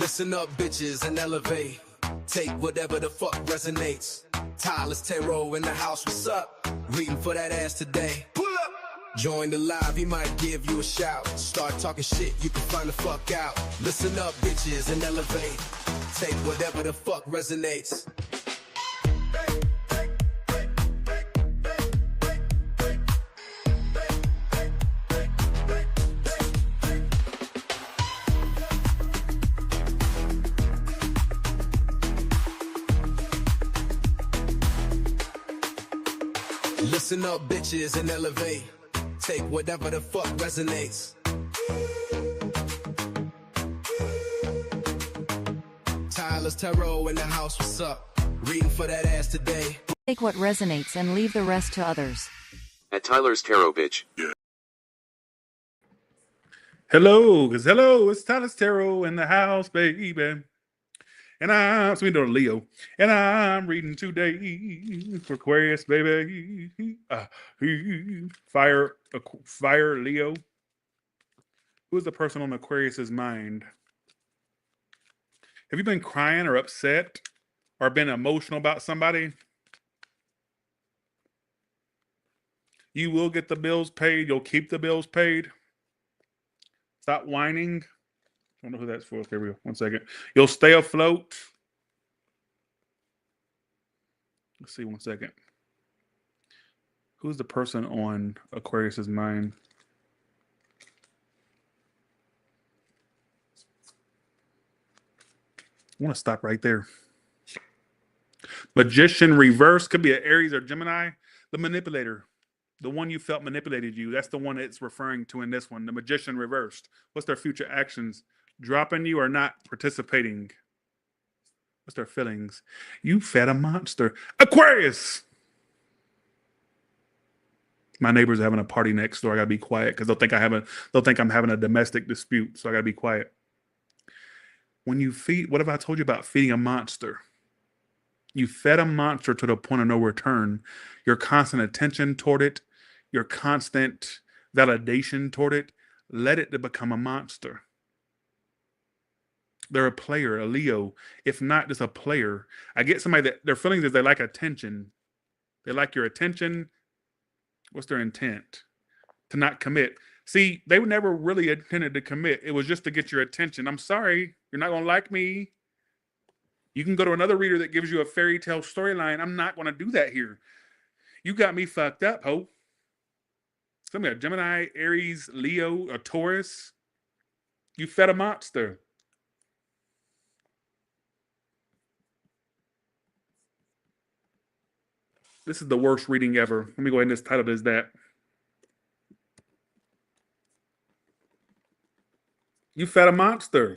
Listen up, bitches, and elevate. Take whatever the fuck resonates. Tyler's Tarot in the house, what's up? Reading for that ass today. Pull up! Join the live, he might give you a shout. Start talking shit, you can find the fuck out. Listen up, bitches, and elevate. Take whatever the fuck resonates. Listen up, bitches, and elevate. Take whatever the fuck resonates. Tyler's Tarot in the house, what's up? Reading for that ass today. Take what resonates and leave the rest to others. At Tyler's Tarot, bitch. Hello, it's Tyler's Tarot in the house, baby. And I'm Leo, and I'm reading today for Aquarius, baby. Fire Leo. Who is the person on Aquarius's mind? Have you been crying or upset or been emotional about somebody? You will get the bills paid. You'll keep the bills paid. Stop whining. I don't know who that's for. Okay, here we go. 1 second. You'll stay afloat. Let's see, 1 second. Who's the person on Aquarius's mind? I want to stop right there. Magician reverse could be an Aries or Gemini. The manipulator. The one you felt manipulated you. That's the one it's referring to in this one. The magician reversed. What's their future actions? Dropping you or not participating? What's their feelings? You fed a monster. Aquarius! My neighbors are having a party next door. I gotta be quiet because they'll think I'm having a domestic dispute. So I gotta be quiet. When you feed, what have I told you about feeding a monster? You fed a monster to the point of no return. Your constant attention toward it, your constant validation toward it, led it to become a monster. They're a player, a Leo, if not just a player. I get somebody that their feelings is they like attention. They like your attention. What's their intent? To not commit. See, they were never really intended to commit. It was just to get your attention. I'm sorry, you're not going to like me. You can go to another reader that gives you a fairy tale storyline. I'm not going to do that here. You got me fucked up, ho. Somebody, a Gemini, Aries, Leo, a Taurus. You fed a monster. This is the worst reading ever. Let me go ahead and just title it as that. You fed a monster.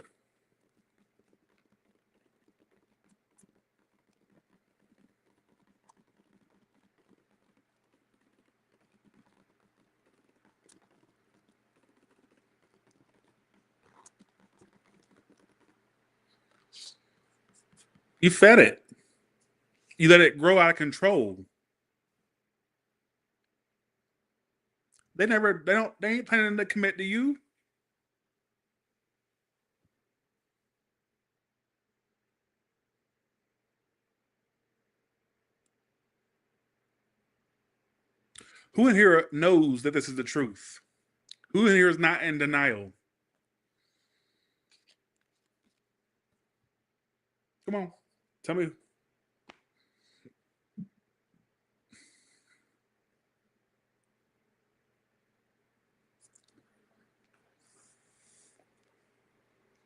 You fed it. You let it grow out of control. They ain't planning to commit to you. Who in here knows that this is the truth? Who in here is not in denial? Come on, tell me.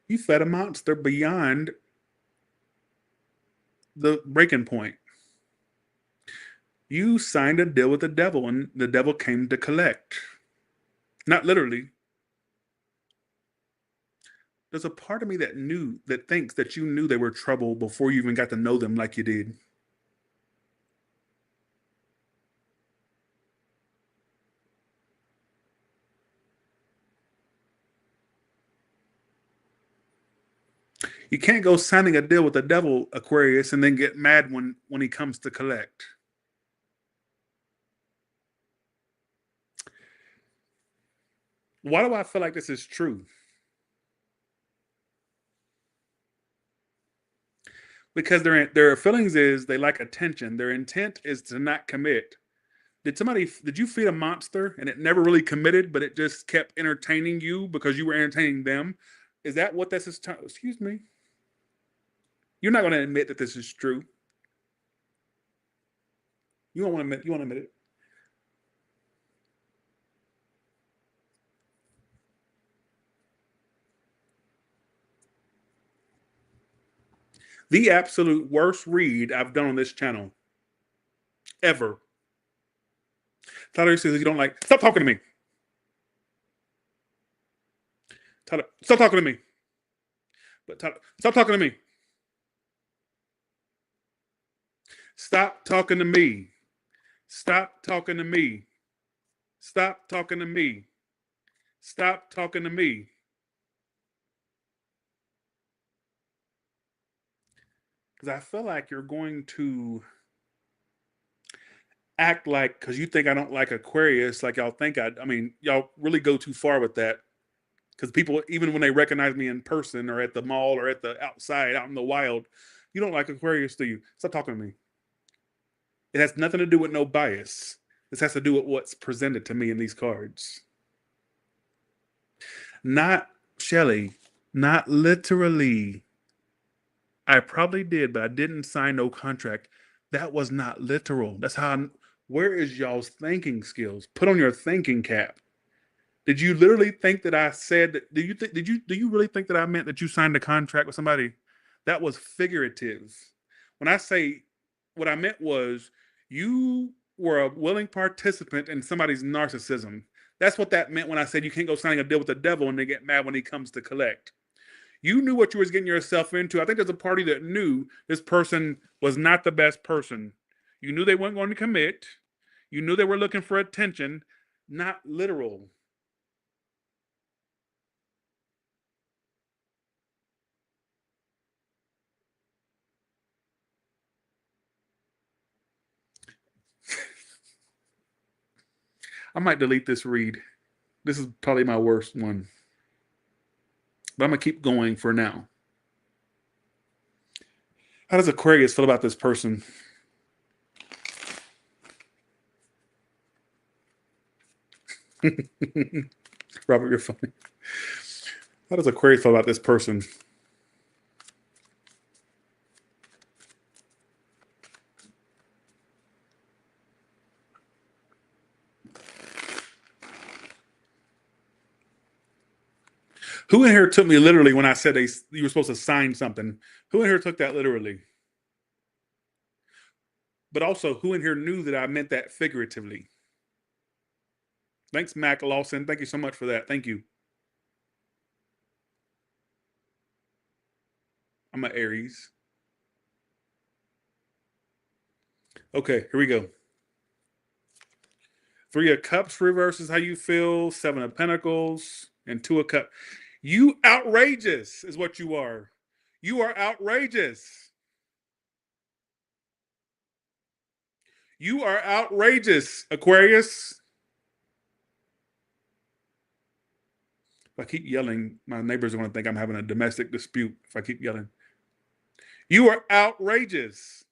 You fed a monster beyond the breaking point. You signed a deal with the devil, and the devil came to collect. Not literally. There's a part of me that thinks that you knew they were trouble before you even got to know them like you did. You can't go signing a deal with the devil, Aquarius, and then get mad when he comes to collect. Why do I feel like this is true? because their feelings is they like attention. Their intent is to not commit. Did you feed a monster and it never really committed, but it just kept entertaining you because you were entertaining them? Is that what this is? Excuse me. You're not going to admit that this is true. You don't want to admit. You want to admit it. The absolute worst read I've done on this channel ever. Tyler says you don't like. Stop talking to me. Tyler, stop talking to me. But Tyler, stop talking to me. Stop talking to me. Stop talking to me. Stop talking to me. Stop talking to me. Because I feel like you're going to act like, because you think I don't like Aquarius, like y'all think I mean, y'all really go too far with that. Because people, even when they recognize me in person or at the mall or at the outside, out in the wild, you don't like Aquarius, do you? Stop talking to me. It has nothing to do with no bias. This has to do with what's presented to me in these cards. Not Shelly, not literally. I probably did, but I didn't sign no contract. That was not literal. That's how. Where is y'all's thinking skills? Put on your thinking cap. Did you literally think that I said that? Do you really think that I meant that you signed a contract with somebody? That was figurative. When I say what I meant was you were a willing participant in somebody's narcissism. That's what that meant when I said you can't go signing a deal with the devil and they get mad when he comes to collect. You knew what you was getting yourself into. I think there's a party that knew this person was not the best person. You knew they weren't going to commit. You knew they were looking for attention, not literal. I might delete this read. This is probably my worst one. But I'm going to keep going for now. How does Aquarius feel about this person? Robert, you're funny. How does Aquarius feel about this person? Who in here took me literally when I said you were supposed to sign something? Who in here took that literally? But also, who in here knew that I meant that figuratively? Thanks, Mac Lawson. Thank you so much for that. Thank you. I'm an Aries. Okay, here we go. 3 of Cups reverse is how you feel. 7 of Pentacles and 2 of Cups. You outrageous is what you are. You are outrageous. You are outrageous, Aquarius. If I keep yelling, my neighbors are going to think I'm having a domestic dispute if I keep yelling. You are outrageous.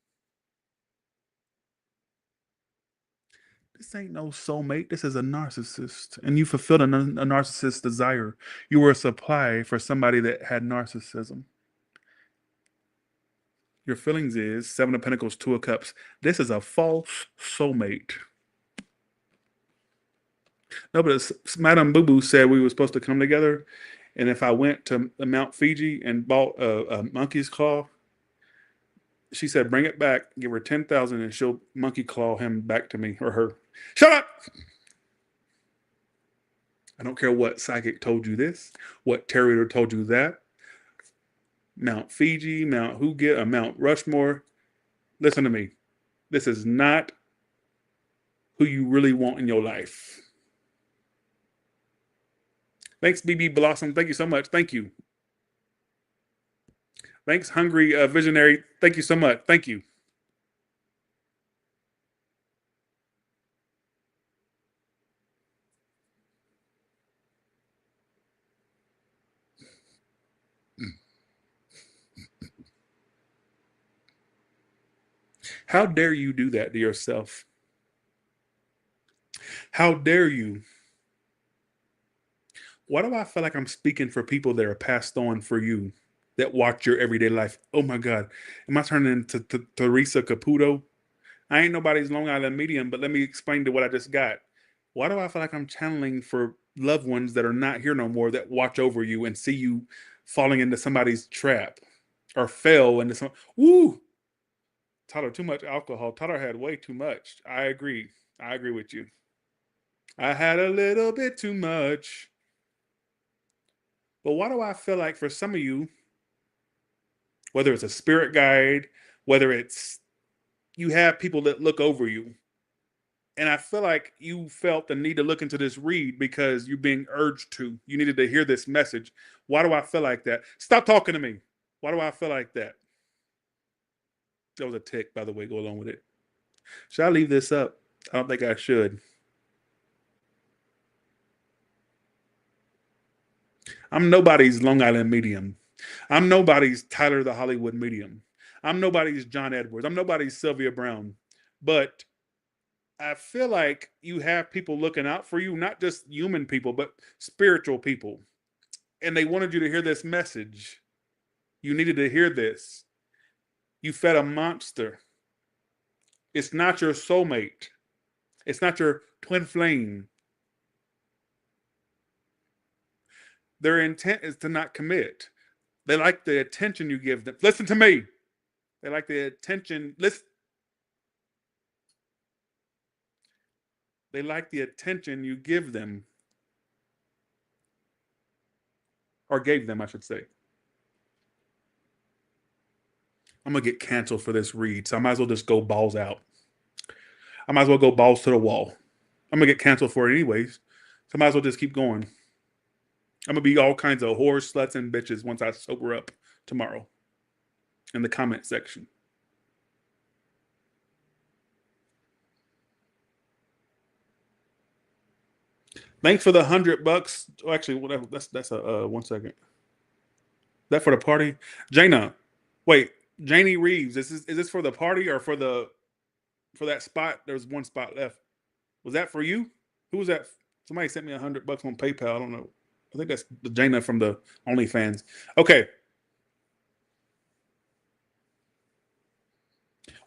This ain't no soulmate. This is a narcissist. And you fulfilled a narcissist's desire. You were a supply for somebody that had narcissism. Your feelings is 7 of Pentacles, 2 of Cups. This is a false soulmate. No, but Madame Boo Boo said we were supposed to come together. And if I went to Mount Fiji and bought a monkey's claw, she said, bring it back, give her 10,000 and she'll monkey claw him back to me or her. Shut up! I don't care what psychic told you this, what tarot reader told you that. Mount Fiji, Mount Huget, Mount Rushmore. Listen to me. This is not who you really want in your life. Thanks, BB Blossom. Thank you so much. Thank you. Thanks, Hungry Visionary. Thank you so much. Thank you. How dare you do that to yourself? How dare you? Why do I feel like I'm speaking for people that are passed on for you, that watch your everyday life? Oh my God. Am I turning into Teresa Caputo? I ain't nobody's Long Island medium, but let me explain to what I just got. Why do I feel like I'm channeling for loved ones that are not here no more, that watch over you and see you falling into somebody's trap or fell into some? Woo! Tyler, too much alcohol. Tyler had way too much. I agree. I agree with you. I had a little bit too much. But why do I feel like for some of you, whether it's a spirit guide, whether it's you have people that look over you, and I feel like you felt the need to look into this read because you're being urged to. You needed to hear this message. Why do I feel like that? Stop talking to me. Why do I feel like that? That was a tick, by the way. Go along with it. Should I leave this up? I don't think I should. I'm nobody's Long Island medium. I'm nobody's Tyler the Hollywood medium. I'm nobody's John Edwards. I'm nobody's Sylvia Brown. But I feel like you have people looking out for you, not just human people, but spiritual people. And they wanted you to hear this message. You needed to hear this. You fed a monster. It's not your soulmate. It's not your twin flame. Their intent is to not commit. They like the attention you give them. Listen to me. They like the attention. Listen. They like the attention you give them. Or gave them, I should say. I'm going to get canceled for this read, so I might as well just go balls out. I might as well go balls to the wall. I'm going to get canceled for it anyways, so I might as well just keep going. I'm going to be all kinds of whores, sluts, and bitches once I sober up tomorrow in the comment section. Thanks for the $100. Oh, actually, whatever. That's a 1 second. That for the party, Jana. Wait, Janie Reeves. Is this for the party or for that spot? There's one spot left. Was that for you? Who was that? Somebody sent me $100 on PayPal. I don't know. I think that's the Jana from the OnlyFans. Okay.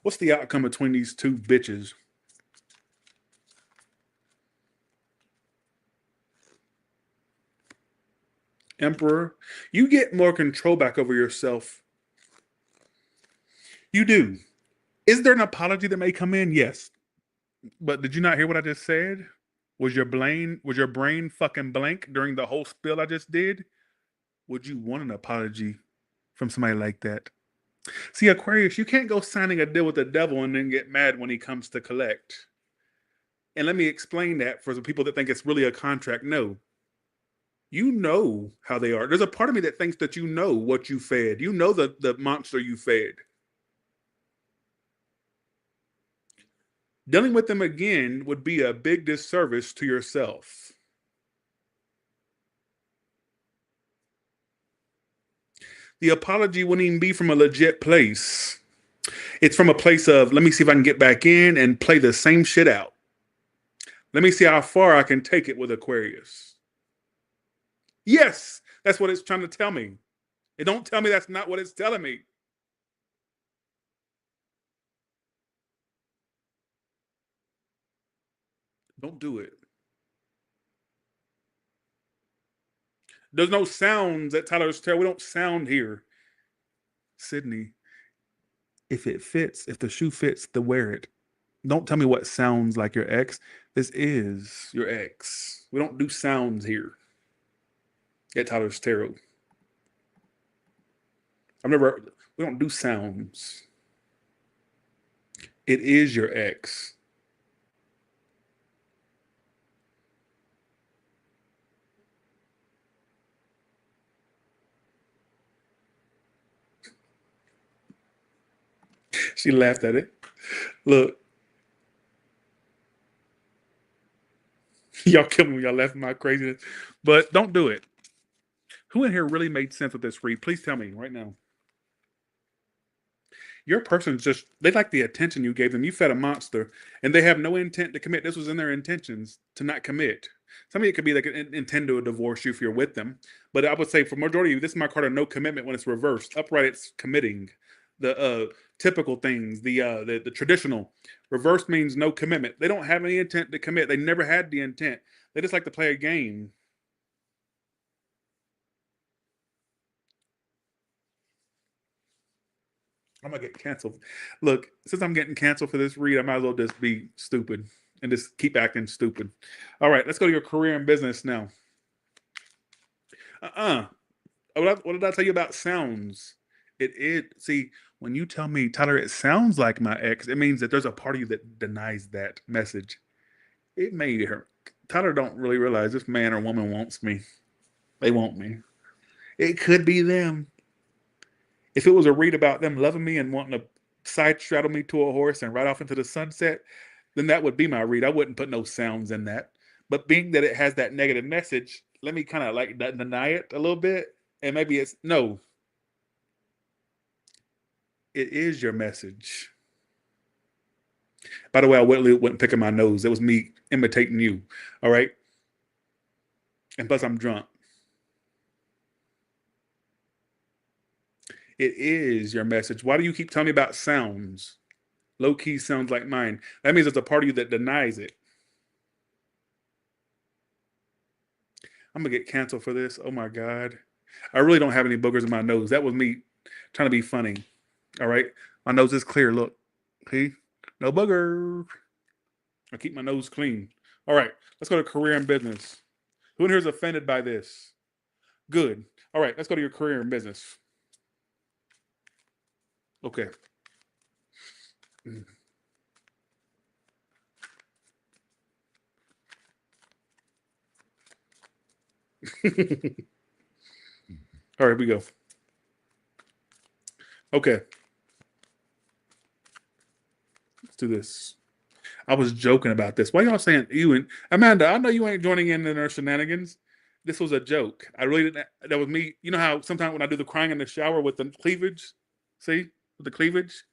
What's the outcome between these two bitches? Emperor, you get more control back over yourself. You do. Is there an apology that may come in? Yes. But did you not hear what I just said? Was your brain fucking blank during the whole spill I just did? Would you want an apology from somebody like that? See, Aquarius, you can't go signing a deal with the devil and then get mad when he comes to collect. And let me explain that for the people that think it's really a contract. No. You know how they are. There's a part of me that thinks that you know what you fed. You know the monster you fed. Dealing with them again would be a big disservice to yourself. The apology wouldn't even be from a legit place. It's from a place of, let me see if I can get back in and play the same shit out. Let me see how far I can take it with Aquarius. Yes, that's what it's trying to tell me. It don't tell me that's not what it's telling me. Don't do it. There's no sounds at Tyler's Tarot. We don't sound here. Sydney, if it fits, if the shoe fits, then wear it. Don't tell me what sounds like your ex. This is your ex. We don't do sounds here at Tyler's Tarot. We don't do sounds. It is your ex. She laughed at it. Look, y'all kill me when y'all laugh at my craziness, but don't do it. Who in here really made sense with this read? Please tell me right now. Your person's just, they like the attention you gave them. You fed a monster and they have no intent to commit. This was in their intentions to not commit. Some of it could be like an intend to divorce you if you're with them. But I would say for majority of you, this is my card of no commitment when it's reversed. Upright, it's committing. The typical things, the traditional. Reverse means no commitment. They don't have any intent to commit. They never had the intent. They just like to play a game. I'm gonna get canceled. Look, since I'm getting canceled for this read, I might as well just be stupid and just keep acting stupid. All right, let's go to your career and business now. What did I tell you about sounds? See, when you tell me, Tyler, it sounds like my ex, it means that there's a part of you that denies that message. It may hurt. Tyler don't really realize this man or woman wants me. They want me. It could be them. If it was a read about them loving me and wanting to side straddle me to a horse and ride off into the sunset, then that would be my read. I wouldn't put no sounds in that. But being that it has that negative message, let me kind of like deny it a little bit. And maybe it's no. It is your message. By the way, I wasn't picking my nose. It was me imitating you. All right. And plus, I'm drunk. It is your message. Why do you keep telling me about sounds? Low key sounds like mine. That means there's a part of you that denies it. I'm going to get canceled for this. Oh my God. I really don't have any boogers in my nose. That was me trying to be funny. All right. My nose is clear. Look. See? No booger. I keep my nose clean. All right. Let's go to career and business. Who in here is offended by this? Good. All right. Let's go to your career and business. Okay. All right, we go. Okay. Let's do this. I was joking about this. Why y'all saying you and Amanda? I know you ain't joining in their shenanigans. This was a joke. I really didn't. That was me. You know how sometimes when I do the crying in the shower with the cleavage, see with the cleavage,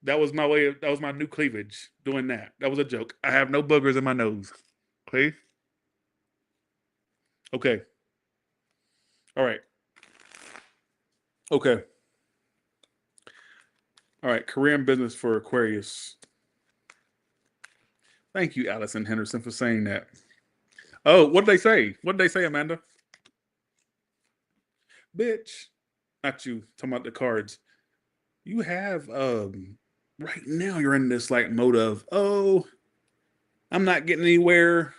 that was my way. That was my new cleavage. Doing that. That was a joke. I have no boogers in my nose. Okay. Okay. All right. Okay. All right. Career and business for Aquarius. Thank you, Allison Henderson, for saying that. Oh, what did they say? What did they say, Amanda? Bitch. Not you. Talking about the cards. You have right now you're in this like mode of, oh, I'm not getting anywhere.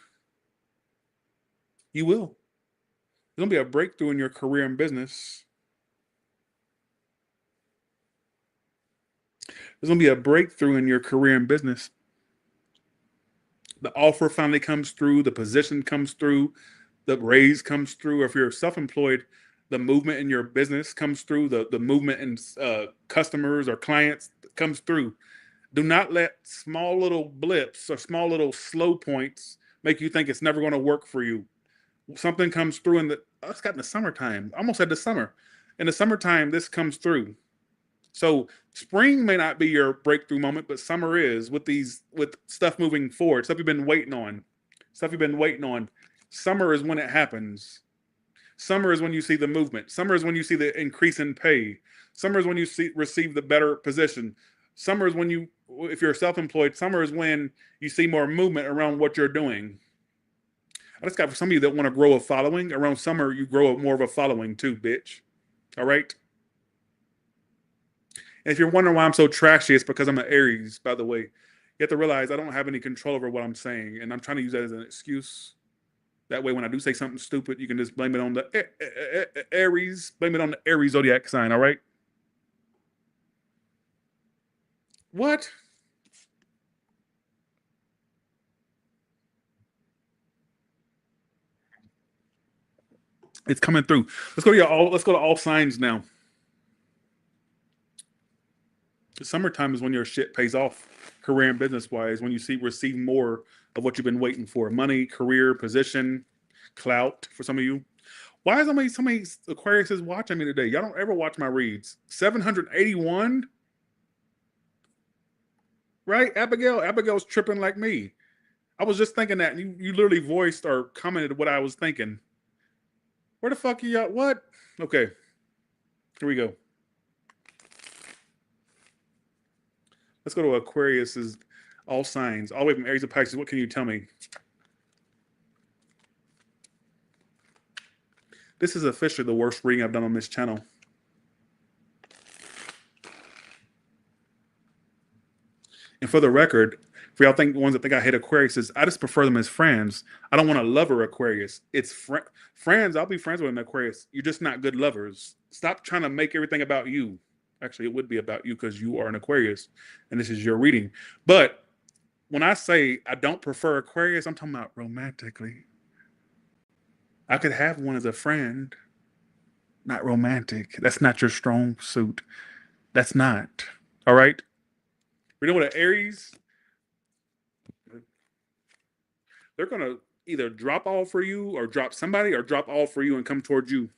You will. There's gonna be a breakthrough in your career and business. There's gonna be a breakthrough in your career and business. The offer finally comes through, the position comes through, the raise comes through. Or if you're self-employed, the movement in your business comes through, the movement in customers or clients comes through. Do not let small little blips or small little slow points make you think it's never going to work for you. Something comes through it's got in the summertime. I almost said the summer. In the summertime, this comes through. So spring may not be your breakthrough moment, but summer is with stuff moving forward, stuff you've been waiting on. Summer is when it happens. Summer is when you see the movement. Summer is when you see the increase in pay. Summer is when you receive the better position. Summer is when if you're self-employed, summer is when you see more movement around what you're doing. I just got for some of you that want to grow a following. Around summer, you grow more of a following too, bitch. All right? And if you're wondering why I'm so trashy, it's because I'm an Aries, by the way. You have to realize I don't have any control over what I'm saying, and I'm trying to use that as an excuse. That way, when I do say something stupid, you can just blame it on the Aries. Blame it on the Aries Zodiac sign, all right? What? It's coming through. Let's go to all signs now. The summertime is when your shit pays off, career and business wise. When you receive more of what you've been waiting for: money, career, position, clout. For some of you, why is so many Aquariuses watching me today? Y'all don't ever watch my reads. 781. right? Abigail's tripping like me. I was just thinking that. You literally voiced or commented what I was thinking. Where the fuck are y'all? What? Okay, here we go. Let's go to Aquarius's all signs, all the way from Aries to Pisces. What can you tell me? This is officially the worst reading I've done on this channel. And for the record, for y'all think the ones that think I hate Aquarius, I just prefer them as friends. I don't want to lover Aquarius. It's friends. I'll be friends with an Aquarius. You're just not good lovers. Stop trying to make everything about you. Actually, it would be about you because you are an Aquarius, and this is your reading. But when I say I don't prefer Aquarius, I'm talking about romantically. I could have one as a friend, not romantic. That's not your strong suit. That's not. All right? We know what an Aries, they're going to either drop all for you or drop somebody or drop all for you and come towards you.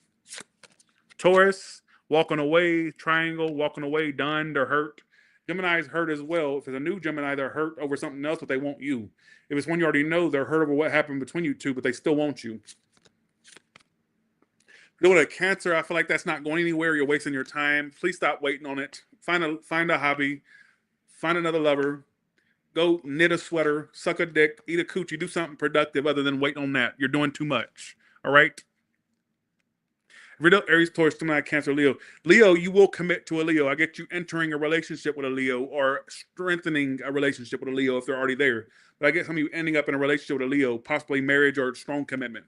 Taurus, walking away. Triangle, walking away, done, they're hurt. Gemini's hurt as well. If it's a new Gemini, they're hurt over something else, but they want you. If it's one you already know, they're hurt over what happened between you two, but they still want you. With a Cancer, I feel like that's not going anywhere. You're wasting your time. Please stop waiting on it. Find a hobby. Find another lover. Go knit a sweater, suck a dick, eat a coochie, do something productive other than waiting on that. You're doing too much. All right? Aries, Taurus, Gemini, Cancer, Leo. Leo, you will commit to a Leo. I get you entering a relationship with a Leo or strengthening a relationship with a Leo if they're already there. But I get some of you ending up in a relationship with a Leo, possibly marriage or strong commitment.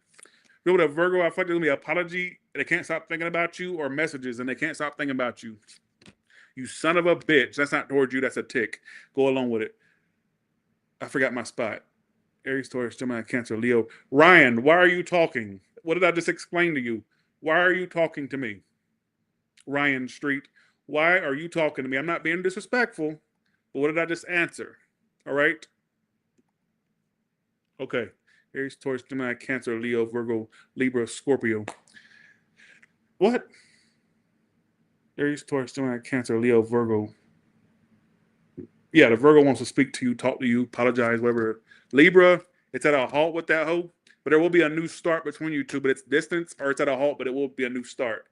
With a Virgo, I feel like there's going to be an apology. They can't stop thinking about you, or messages, and they can't stop thinking about you. You son of a bitch. That's not towards you. That's a tick. Go along with it. I forgot my spot. Aries, Taurus, Gemini, Cancer, Leo. Ryan, why are you talking? What did I just explain to you? Why are you talking to me? Ryan Street, why are you talking to me? I'm not being disrespectful, but what did I just answer? All right? Okay. Aries, Taurus, Gemini, Cancer, Leo, Virgo, Libra, Scorpio. What? Aries, Taurus, Gemini, Cancer, Leo, Virgo. Yeah, the Virgo wants to speak to you, talk to you, apologize, whatever. Libra, it's at a halt with that hoe, but there will be a new start between you two, but it's distance, or it's at a halt, but it will be a new start.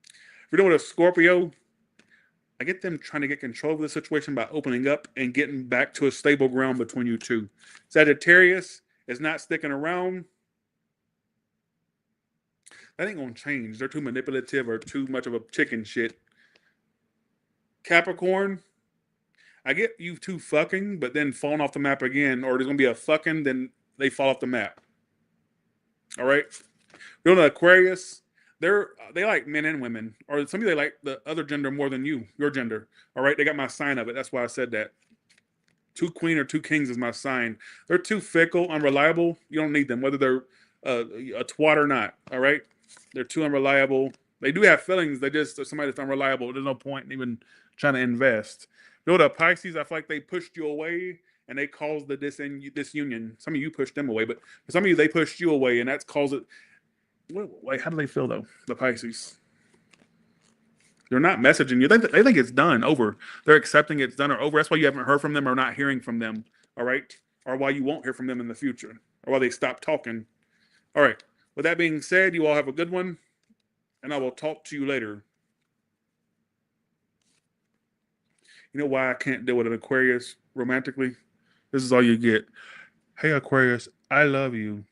If you're doing a Scorpio, I get them trying to get control of the situation by opening up and getting back to a stable ground between you two. Sagittarius is not sticking around. That ain't gonna change. They're too manipulative or too much of a chicken shit. Capricorn, I get you two fucking, but then falling off the map again, or there's gonna be a fucking, then they fall off the map. All right. You're on Aquarius, they like men and women, or some of you they like the other gender more than you, your gender. All right, they got my sign of it. That's why I said that. 2 queen or 2 kings is my sign. They're too fickle, unreliable. You don't need them, whether they're a twat or not. All right, they're too unreliable. They do have feelings. They just somebody that's unreliable. There's no point in even trying to invest. You know, the Pisces, I feel like they pushed you away and they caused the disunion. Some of you pushed them away, but for some of you they pushed you away, and that's caused it. Wait, how do they feel though? The Pisces. They're not messaging you. They think it's done, over. They're accepting it's done or over. That's why you haven't heard from them or not hearing from them. All right, or why you won't hear from them in the future, or why they stop talking. All right. With that being said, you all have a good one, and I will talk to you later. You know why I can't deal with an Aquarius romantically? This is all you get. Hey, Aquarius, I love you.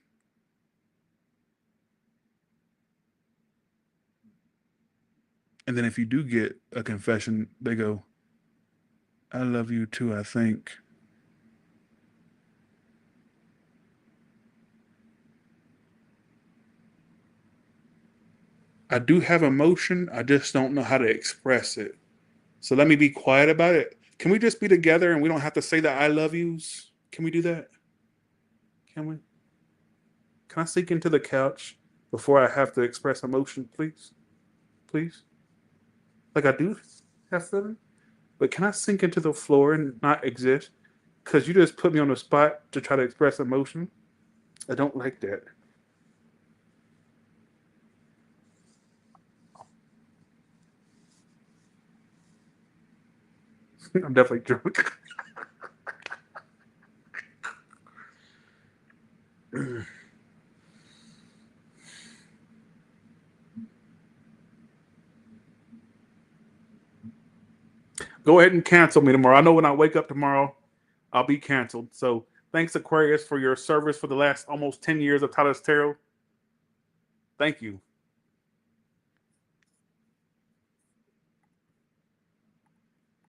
And then if you do get a confession, they go, I love you too, I think. I do have emotion. I just don't know how to express it. So let me be quiet about it. Can we just be together and we don't have to say the I love yous? Can we do that? Can we? Can I sink into the couch before I have to express emotion, please? Please? Like I do have feeling? But can I sink into the floor and not exist? Because you just put me on the spot to try to express emotion. I don't like that. I'm definitely drunk. Go ahead and cancel me tomorrow. I know when I wake up tomorrow, I'll be canceled. So thanks, Aquarius, for your service for the last almost 10 years of Tyler's Tarot. Thank you.